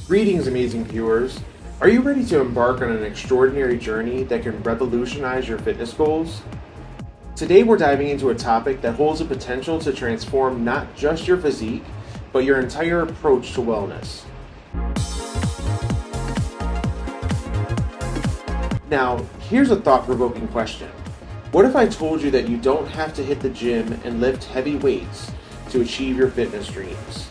Greetings, amazing viewers. Are you ready to embark on an extraordinary journey that can revolutionize your fitness goals? Today we're diving into a topic that holds the potential to transform not just your physique, but your entire approach to wellness. Now, here's a thought-provoking question. What if I told you that you don't have to hit the gym and lift heavy weights to achieve your fitness dreams?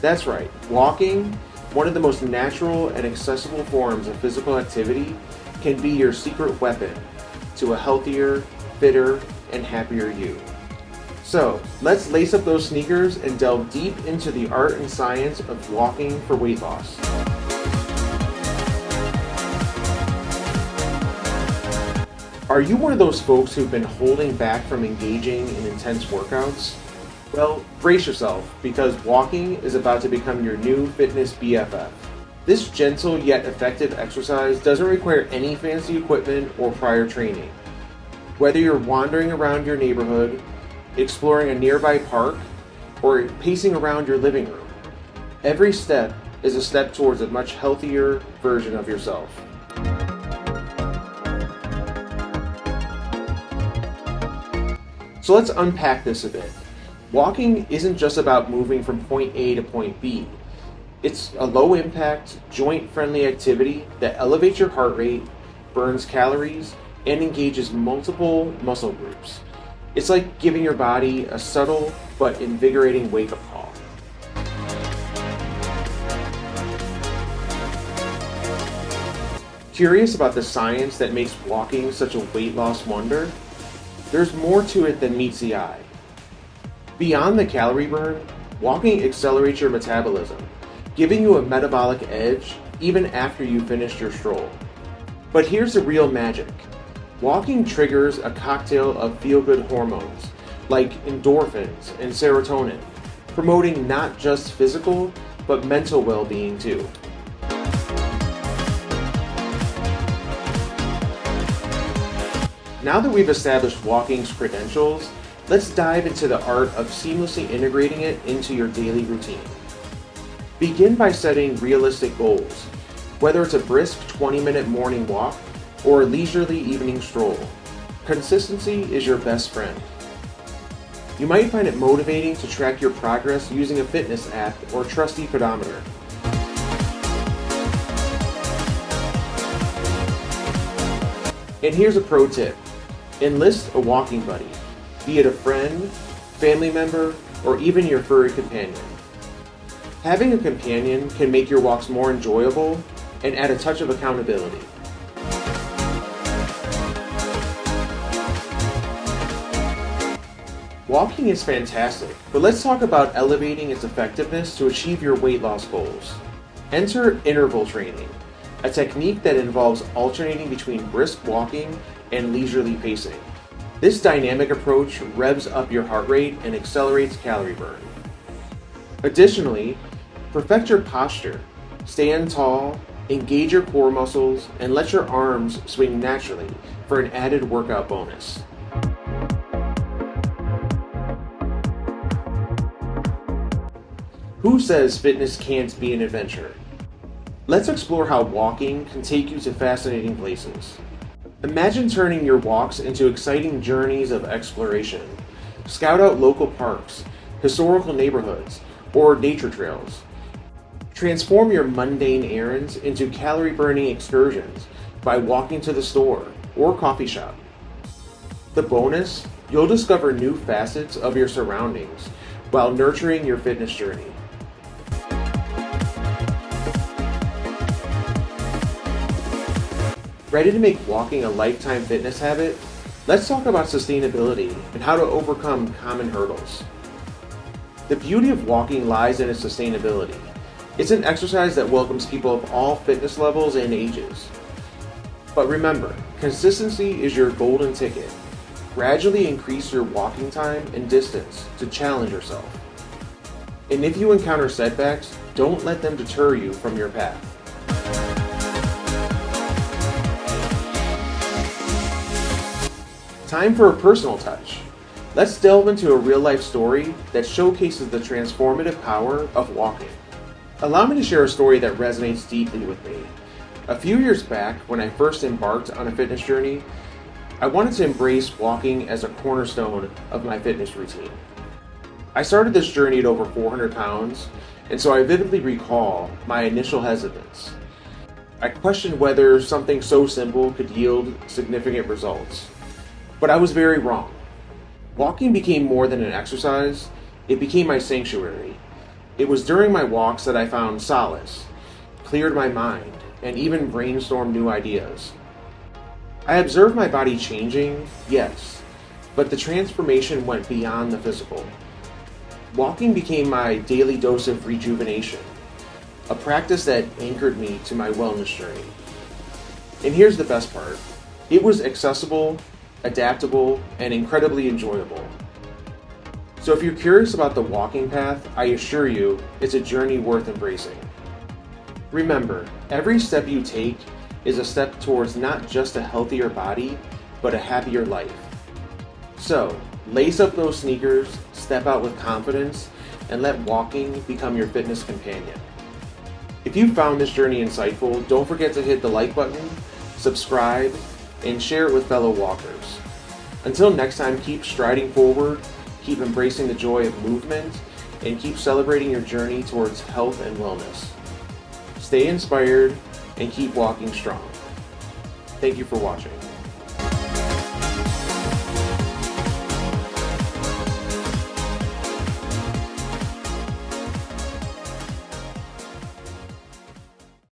That's right, walking, one of the most natural and accessible forms of physical activity, can be your secret weapon to a healthier, fitter, and happier you. So, let's lace up those sneakers and delve deep into the art and science of walking for weight loss. Are you one of those folks who've been holding back from engaging in intense workouts? Well, brace yourself, because walking is about to become your new fitness BFF. This gentle yet effective exercise doesn't require any fancy equipment or prior training. Whether you're wandering around your neighborhood, exploring a nearby park, or pacing around your living room, every step is a step towards a much healthier version of yourself. So let's unpack this a bit. Walking isn't just about moving from point A to point B. It's a low-impact, joint-friendly activity that elevates your heart rate, burns calories, and engages multiple muscle groups. It's like giving your body a subtle but invigorating wake-up call. Curious about the science that makes walking such a weight loss wonder? There's more to it than meets the eye. Beyond the calorie burn, walking accelerates your metabolism, giving you a metabolic edge even after you finish your stroll. But here's the real magic. Walking triggers a cocktail of feel-good hormones like endorphins and serotonin, promoting not just physical, but mental well-being too. Now that we've established walking's credentials, let's dive into the art of seamlessly integrating it into your daily routine. Begin by setting realistic goals, whether it's a brisk 20-minute morning walk or a leisurely evening stroll. Consistency is your best friend. You might find it motivating to track your progress using a fitness app or trusty pedometer. And here's a pro tip. Enlist a walking buddy, be it a friend, family member, or even your furry companion. Having a companion can make your walks more enjoyable and add a touch of accountability. Walking is fantastic, but let's talk about elevating its effectiveness to achieve your weight loss goals. Enter interval training, a technique that involves alternating between brisk walking and leisurely pacing. This dynamic approach revs up your heart rate and accelerates calorie burn. Additionally, perfect your posture. Stand tall, engage your core muscles, and let your arms swing naturally for an added workout bonus. Who says fitness can't be an adventure? Let's explore how walking can take you to fascinating places. Imagine turning your walks into exciting journeys of exploration. Scout out local parks, historical neighborhoods, or nature trails. Transform your mundane errands into calorie-burning excursions by walking to the store or coffee shop. The bonus, you'll discover new facets of your surroundings while nurturing your fitness journey. Ready to make walking a lifetime fitness habit? Let's talk about sustainability and how to overcome common hurdles. The beauty of walking lies in its sustainability. It's an exercise that welcomes people of all fitness levels and ages. But remember, consistency is your golden ticket. Gradually increase your walking time and distance to challenge yourself. And if you encounter setbacks, don't let them deter you from your path. Time for a personal touch. Let's delve into a real-life story that showcases the transformative power of walking. Allow me to share a story that resonates deeply with me. A few years back, when I first embarked on a fitness journey, I wanted to embrace walking as a cornerstone of my fitness routine. I started this journey at over 400 pounds, and so I vividly recall my initial hesitance. I questioned whether something so simple could yield significant results, but I was very wrong. Walking became more than an exercise, it became my sanctuary. It was during my walks that I found solace, cleared my mind, and even brainstormed new ideas. I observed my body changing, yes, but the transformation went beyond the physical. Walking became my daily dose of rejuvenation, a practice that anchored me to my wellness journey. And here's the best part. It was accessible, adaptable, and incredibly enjoyable. So if you're curious about the walking path, I assure you it's a journey worth embracing. Remember, every step you take is a step towards not just a healthier body, but a happier life. So, lace up those sneakers, step out with confidence, and let walking become your fitness companion. If you found this journey insightful, don't forget to hit the like button, subscribe, and share it with fellow walkers. Until next time, keep striding forward, keep embracing the joy of movement, and keep celebrating your journey towards health and wellness. Stay inspired and keep walking strong. Thank you for watching.